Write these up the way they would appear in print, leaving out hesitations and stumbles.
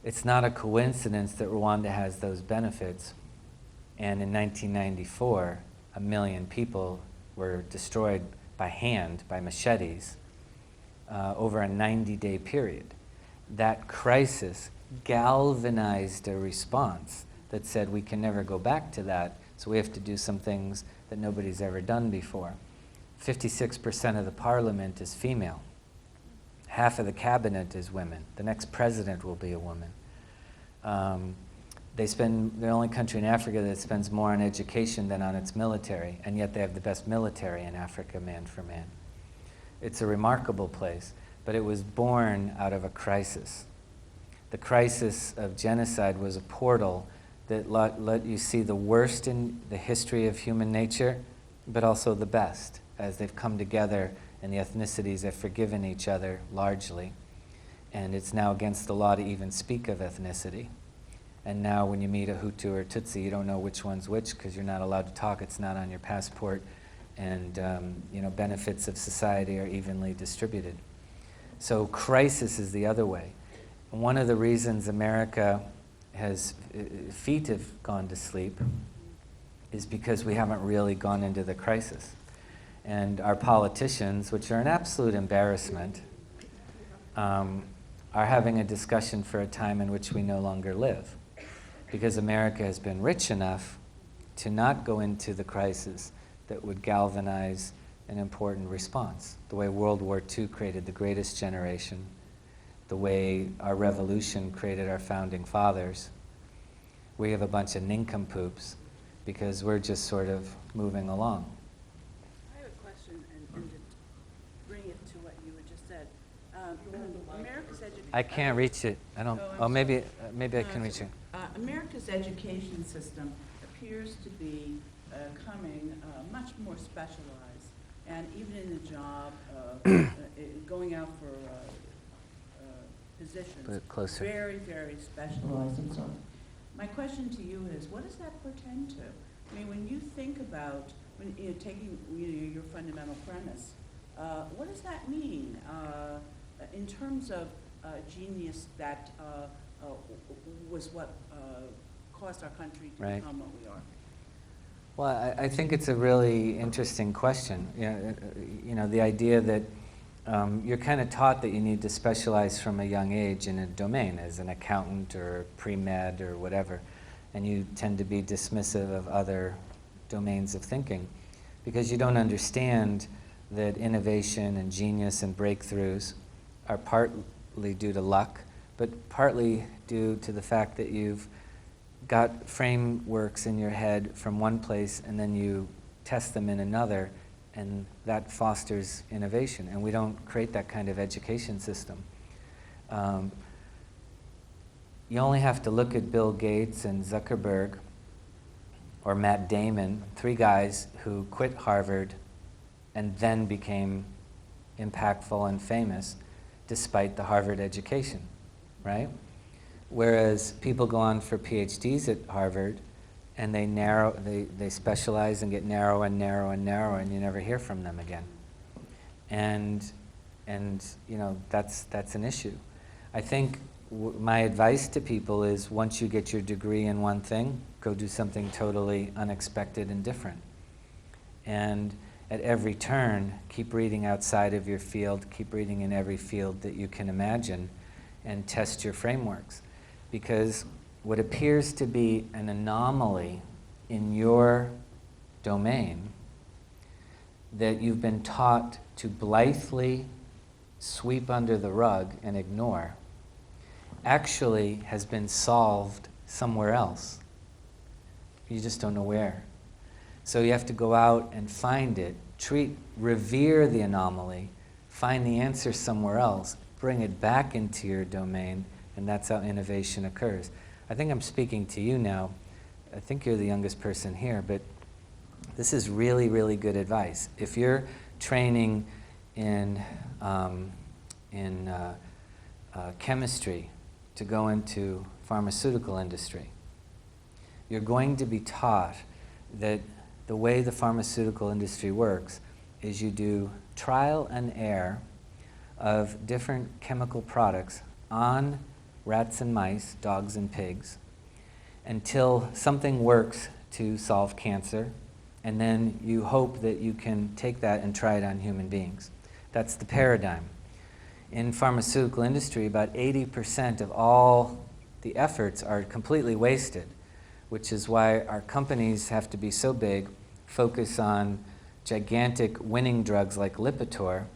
It's not a coincidence that Rwanda has those benefits. And in 1994, 1 million people were destroyed by hand, by machetes, over a 90-day period. That crisis galvanized a response that said we can never go back to that, so we have to do some things that nobody's ever done before. 56% of the parliament is female. Half of the cabinet is women. The next president will be a woman. They're the only country in Africa that spends more on education than on its military, and yet they have the best military in Africa, man for man. It's a remarkable place, but it was born out of a crisis. The crisis of genocide was a portal that let you see the worst in the history of human nature, but also the best, as they've come together and the ethnicities have forgiven each other largely. And it's now against the law to even speak of ethnicity. And now when you meet a Hutu or Tutsi, you don't know which one's which because you're not allowed to talk, it's not on your passport, and benefits of society are evenly distributed. So crisis is the other way. One of the reasons America feet have gone to sleep is because we haven't really gone into the crisis. And our politicians, which are an absolute embarrassment, are having a discussion for a time in which we no longer live. Because America has been rich enough to not go into the crisis that would galvanize an important response. The way World War II created the greatest generation, the way our revolution created our founding fathers. We have a bunch of nincompoops because we're just sort of moving along. I have a question, and to bring it to what you had just said. America's education. I can't reach it. I don't. Oh, maybe I can reach it. America's education system appears to be becoming much more specialized, and even in the job, going out for positions, very, very specialized and so on. My question to you is, what does that portend to? I mean, when you think about taking your fundamental premise, what does that mean in terms of genius that was what caused our country to become what we are? Well, I think it's a really interesting question. The idea that you're kind of taught that you need to specialize from a young age in a domain as an accountant or pre-med or whatever, and you tend to be dismissive of other domains of thinking because you don't understand that innovation and genius and breakthroughs are partly due to luck, but partly due to the fact that you've got frameworks in your head from one place and then you test them in another, and that fosters innovation. And we don't create that kind of education system. You only have to look at Bill Gates and Zuckerberg or Matt Damon, 3 guys who quit Harvard and then became impactful and famous despite the Harvard education, right? Whereas people go on for PhDs at Harvard and they specialize and get narrow and narrow and narrow, and you never hear from them again. And that's an issue. I think my advice to people is once you get your degree in one thing, go do something totally unexpected and different. And at every turn, keep reading outside of your field, keep reading in every field that you can imagine, and test your frameworks. Because what appears to be an anomaly in your domain that you've been taught to blithely sweep under the rug and ignore actually has been solved somewhere else. You just don't know where. So you have to go out and find it, revere the anomaly, find the answer somewhere else, bring it back into your domain, and that's how innovation occurs. I think I'm speaking to you now. I think you're the youngest person here, but this is really, really good advice. If you're training in chemistry to go into pharmaceutical industry, you're going to be taught that the way the pharmaceutical industry works is you do trial and error of different chemical products on rats and mice, dogs and pigs, until something works to solve cancer, and then you hope that you can take that and try it on human beings. That's the paradigm. In pharmaceutical industry, about 80% of all the efforts are completely wasted, which is why our companies have to be so big, focus on gigantic winning drugs like Lipitor,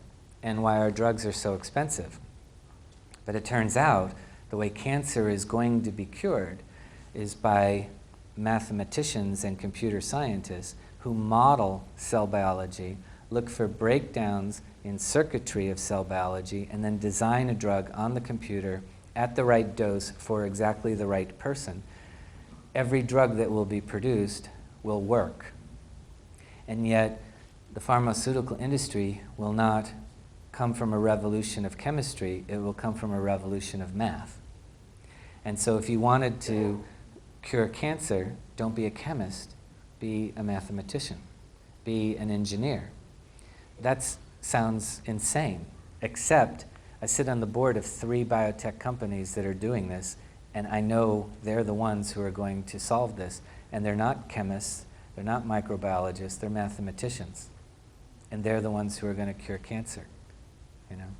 and why our drugs are so expensive. But it turns out the way cancer is going to be cured is by mathematicians and computer scientists who model cell biology, look for breakdowns in circuitry of cell biology, and then design a drug on the computer at the right dose for exactly the right person. Every drug that will be produced will work. And yet, the pharmaceutical industry will not come from a revolution of chemistry, it will come from a revolution of math. And so if you wanted to cure cancer, don't be a chemist, be a mathematician, be an engineer. That sounds insane, except I sit on the board of 3 biotech companies that are doing this, and I know they're the ones who are going to solve this. And they're not chemists, they're not microbiologists, they're mathematicians. And they're the ones who are going to cure cancer, you know.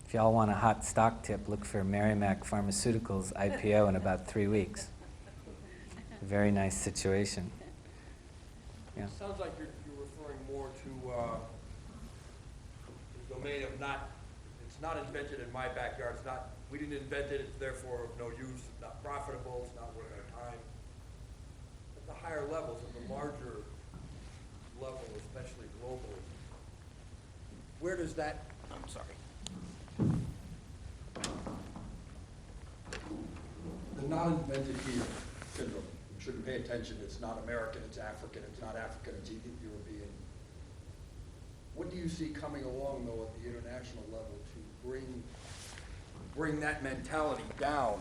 If y'all want a hot stock tip, look for Merrimack Pharmaceuticals IPO in about 3 weeks. A very nice situation. Yeah. It sounds like you're referring more to the domain of it's not invented in my backyard, we didn't invent it, it's therefore of no use, it's not profitable, it's not worth our time. At the higher levels, at the larger level, especially globally, where does that, I'm sorry. The not invented here syndrome, you shouldn't pay attention, it's not American, it's African, it's not African, it's European. What do you see coming along, though, at the international level to bring that mentality down?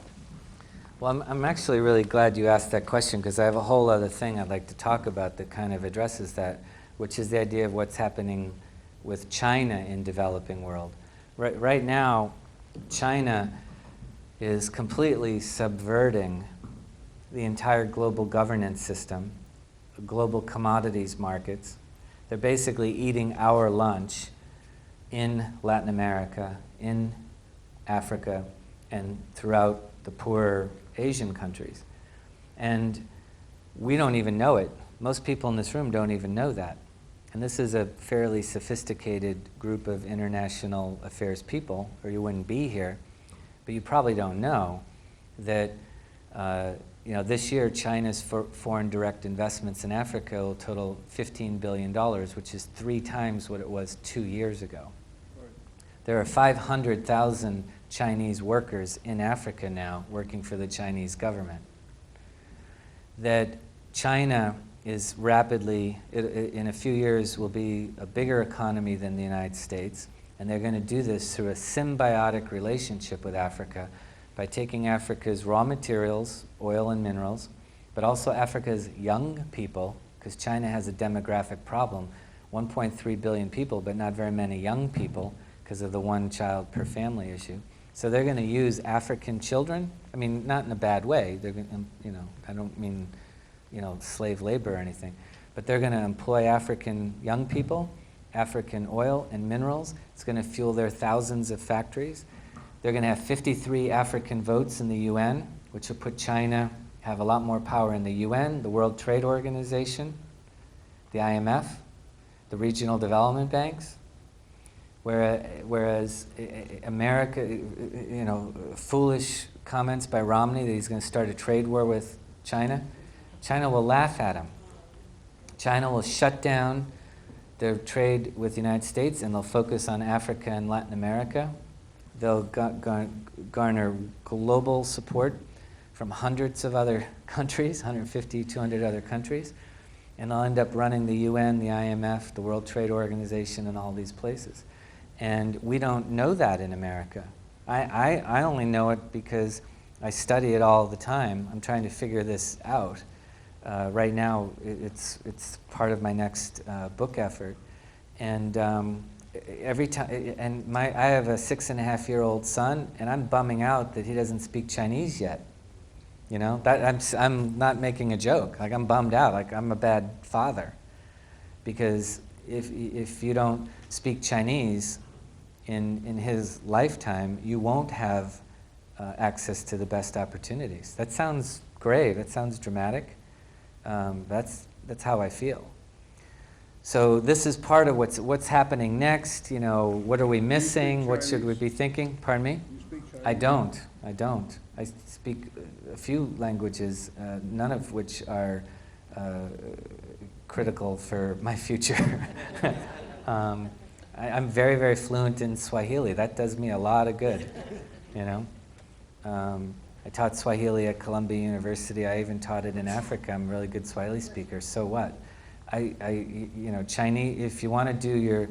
Well, I'm actually really glad you asked that question, because I have a whole other thing I'd like to talk about that kind of addresses that, which is the idea of what's happening with China in developing world. Right now, China is completely subverting the entire global governance system, global commodities markets. They're basically eating our lunch in Latin America, in Africa, and throughout the poorer Asian countries. And we don't even know it. Most people in this room don't even know that. And this is a fairly sophisticated group of international affairs people, or you wouldn't be here. But you probably don't know that this year China's foreign direct investments in Africa will total $15 billion, which is 3 times what it was 2 years ago. Right. There are 500,000 Chinese workers in Africa now working for the Chinese government. That China is rapidly, in a few years, will be a bigger economy than the United States, and they're going to do this through a symbiotic relationship with Africa by taking Africa's raw materials, oil and minerals, but also Africa's young people, because China has a demographic problem, 1.3 billion people, but not very many young people because of the one child per family issue. So they're going to use African children, I mean, not in a bad way, they're going to, I don't mean, slave labor or anything, but they're going to employ African young people, African oil and minerals. It's going to fuel their thousands of factories. They're going to have 53 African votes in the UN, which will put China, have a lot more power in the UN, the World Trade Organization, the IMF, the regional development banks, whereas America, foolish comments by Romney that he's going to start a trade war with China, China will laugh at him. China will shut down their trade with the United States, and they'll focus on Africa and Latin America. They'll garner global support from hundreds of other countries, 150, 200 other countries, and they'll end up running the UN, the IMF, the World Trade Organization, and all these places. And we don't know that in America. I only know it because I study it all the time. I'm trying to figure this out. Right now, it's part of my next book effort. And every time, and I have a 6.5-year-old son, and I'm bumming out that he doesn't speak Chinese yet. You know, I'm not making a joke. Like, I'm bummed out. Like, I'm a bad father, because if you don't speak Chinese in his lifetime, you won't have access to the best opportunities. That sounds grave. That sounds dramatic. That's how I feel. So this is part of what's happening next. You know, what are we missing? What should we be thinking? Pardon me? You speak Chinese? I don't. I speak a few languages, none of which are critical for my future. I'm very, very fluent in Swahili. That does me a lot of good, you know. I taught Swahili at Columbia University. I even taught it in Africa. I'm a really good Swahili speaker. So what? You know, Chinese, if you want to do your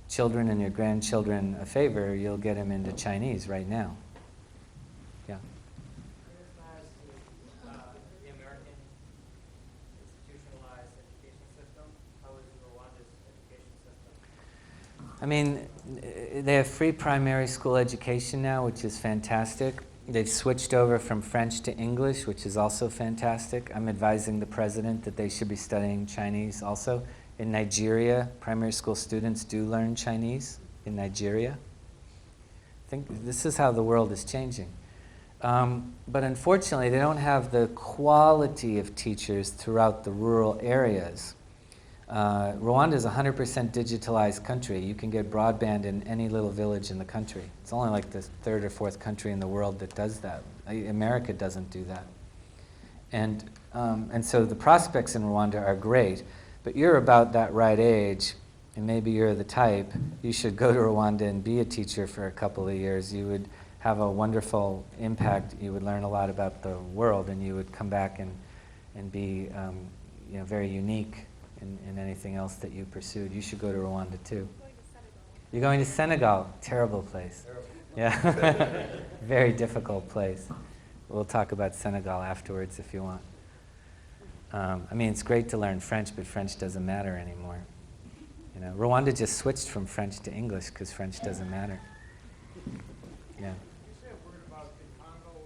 children and your grandchildren a favor, you'll get them into Chinese right now. Yeah. The American institutionalized education system, how is Rwanda's education system? I mean, they have free primary school education now, which is fantastic. They've switched over from French to English, which is also fantastic. I'm advising the president that they should be studying Chinese also. In Nigeria, primary school students do learn Chinese in Nigeria. I think this is how the world is changing. But unfortunately, they don't have the quality of teachers throughout the rural areas. Rwanda is a 100% digitalized country. You can get broadband in any little village in the country. It's only like the third or fourth country in the world that does that. America doesn't do that. And so the prospects in Rwanda are great, but you're about that right age, and maybe you're the type, you should go to Rwanda and be a teacher for a couple of years. You would have a wonderful impact. You would learn a lot about the world, and you would come back and be you know, very unique in anything else that you pursued. You should go to Rwanda too. You're going to Senegal. Terrible place. Yeah. Very difficult place. We'll talk about Senegal afterwards if you want. I mean, it's great to learn French, but French doesn't matter anymore. You know, Rwanda just switched from French to English because French doesn't matter. Yeah. You said a word about the Congo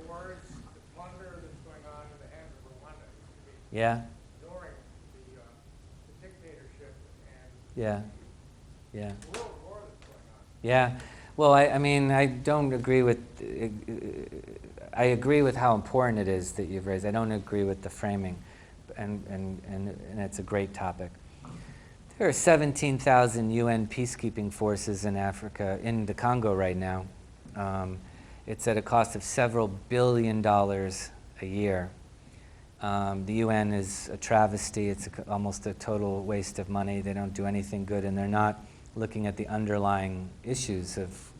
wars, the plunder that's going on in the hands of Rwanda. Yeah. Ignoring the dictatorship and Yeah. Yeah. the world war that's going on. Yeah. Well, I mean, I don't agree with. I agree with how important it is that you've raised. I don't agree with the framing, and it's a great topic. There are 17,000 UN peacekeeping forces in Africa, in the Congo right now. It's at a cost of several $1 billion a year. The UN is a travesty. It's almost a total waste of money. They don't do anything good, and they're not looking at the underlying issues of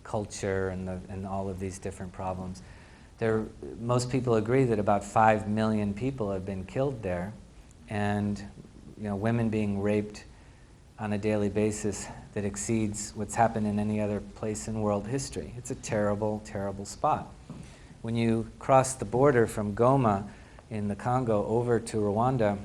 culture and all of these different problems. Most people agree that about 5 million people have been killed there, and you know, women being raped on a daily basis that exceeds what's happened in any other place in world history. It's a terrible, terrible spot. When you cross the border from Goma in the Congo over to Rwanda,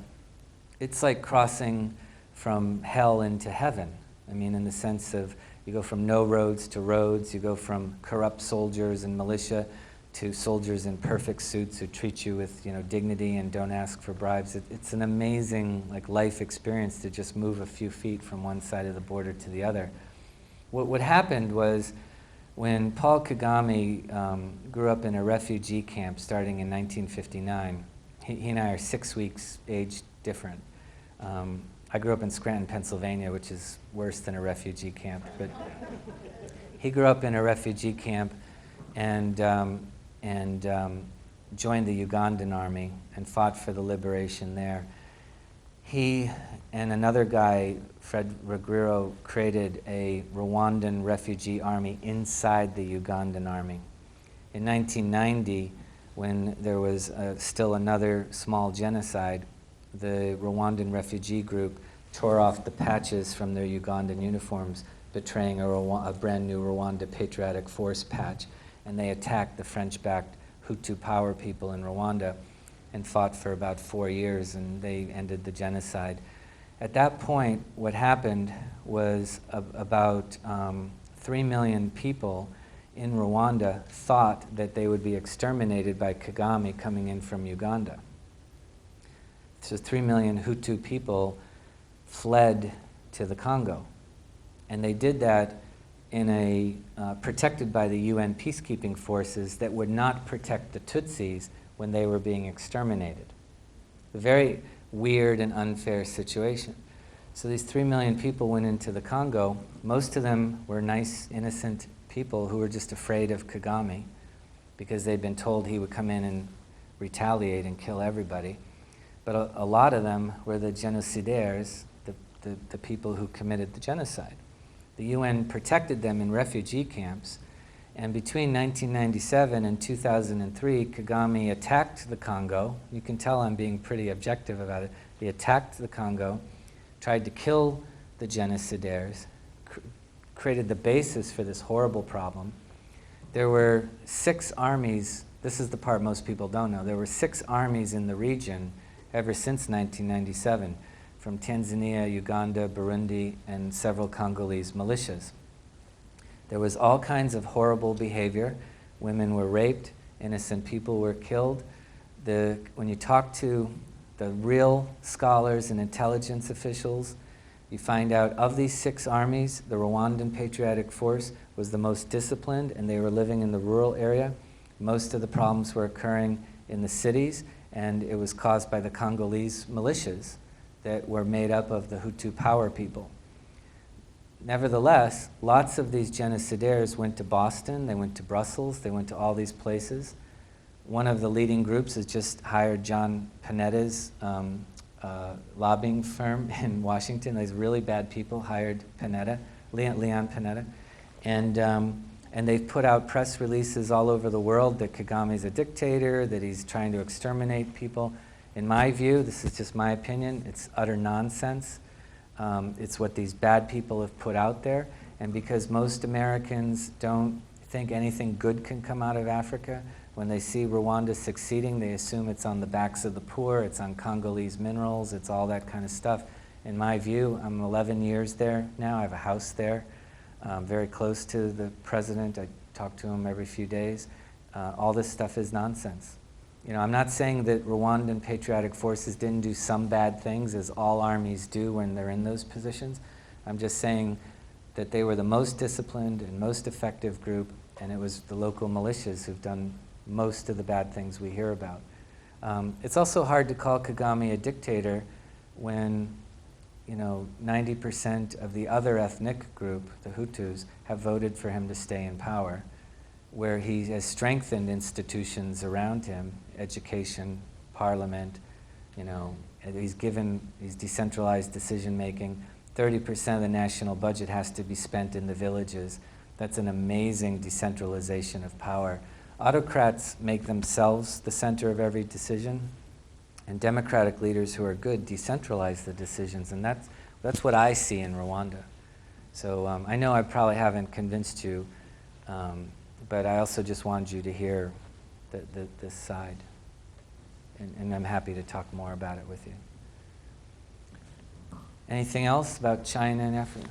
it's like crossing from hell into heaven. I mean, in the sense of you go from no roads to roads, you go from corrupt soldiers and militia to soldiers in perfect suits who treat you with, you know, dignity and don't ask for bribes. It's an amazing, like, life experience to just move a few feet from one side of the border to the other. What happened was when Paul Kagame grew up in a refugee camp starting in 1959, he and I are 6 weeks age different. I grew up in Scranton, Pennsylvania, which is worse than a refugee camp, but he grew up in a refugee camp and joined the Ugandan army and fought for the liberation there. He and another guy, Fred Ruggiero, created a Rwandan refugee army inside the Ugandan army. In 1990, when there was still another small genocide, the Rwandan refugee group tore off the patches from their Ugandan uniforms, betraying a brand new Rwanda Patriotic Force patch, and they attacked the French-backed Hutu power people in Rwanda and fought for about 4 years, and they ended the genocide. At that point, what happened was about 3 million people in Rwanda thought that they would be exterminated by Kagame coming in from Uganda. So 3 million Hutu people fled to the Congo. And they did that in a protected by the UN peacekeeping forces that would not protect the Tutsis when they were being exterminated. A very weird and unfair situation. So these 3 million people went into the Congo. Most of them were nice, innocent people who were just afraid of Kagame because they'd been told he would come in and retaliate and kill everybody. But a lot of them were the genocidaires, the people who committed the genocide. The UN protected them in refugee camps, and between 1997 and 2003, Kagame attacked the Congo. You can tell I'm being pretty objective about it. He attacked the Congo, tried to kill the genocidaires, created the basis for this horrible problem. There were 6 armies, this is the part most people don't know, there were 6 armies in the region ever since 1997, from Tanzania, Uganda, Burundi, and several Congolese militias. There was all kinds of horrible behavior. Women were raped, innocent people were killed. When you talk to the real scholars and intelligence officials, you find out of these 6 armies, the Rwandan Patriotic Force was the most disciplined, and they were living in the rural area. Most of the problems were occurring in the cities, and it was caused by the Congolese militias that were made up of the Hutu power people. Nevertheless, lots of these genocidaires went to Boston, they went to Brussels, they went to all these places. One of the leading groups has just hired John Panetta's lobbying firm in Washington. These really bad people hired Panetta, Leon Panetta. And they've put out press releases all over the world that Kagame's a dictator, that he's trying to exterminate people. In my view, this is just my opinion, it's utter nonsense. It's what these bad people have put out there. And because most Americans don't think anything good can come out of Africa, when they see Rwanda succeeding, they assume it's on the backs of the poor, it's on Congolese minerals, it's all that kind of stuff. In my view, I'm 11 years there now, I have a house there. Very close to the president, I talk to him every few days. All this stuff is nonsense. You know, I'm not saying that Rwandan patriotic forces didn't do some bad things, as all armies do when they're in those positions. I'm just saying that they were the most disciplined and most effective group, and it was the local militias who've done most of the bad things we hear about. It's also hard to call Kagame a dictator when, you know, 90% of the other ethnic group, the Hutus, have voted for him to stay in power, where he has strengthened institutions around him, education, parliament, you know, he's decentralized decision-making. 30% of the national budget has to be spent in the villages. That's an amazing decentralization of power. Autocrats make themselves the center of every decision, and democratic leaders who are good decentralize the decisions, and that's what I see in Rwanda. So I know I probably haven't convinced you, but I also just wanted you to hear this side, and I'm happy to talk more about it with you. Anything else about China and Africa?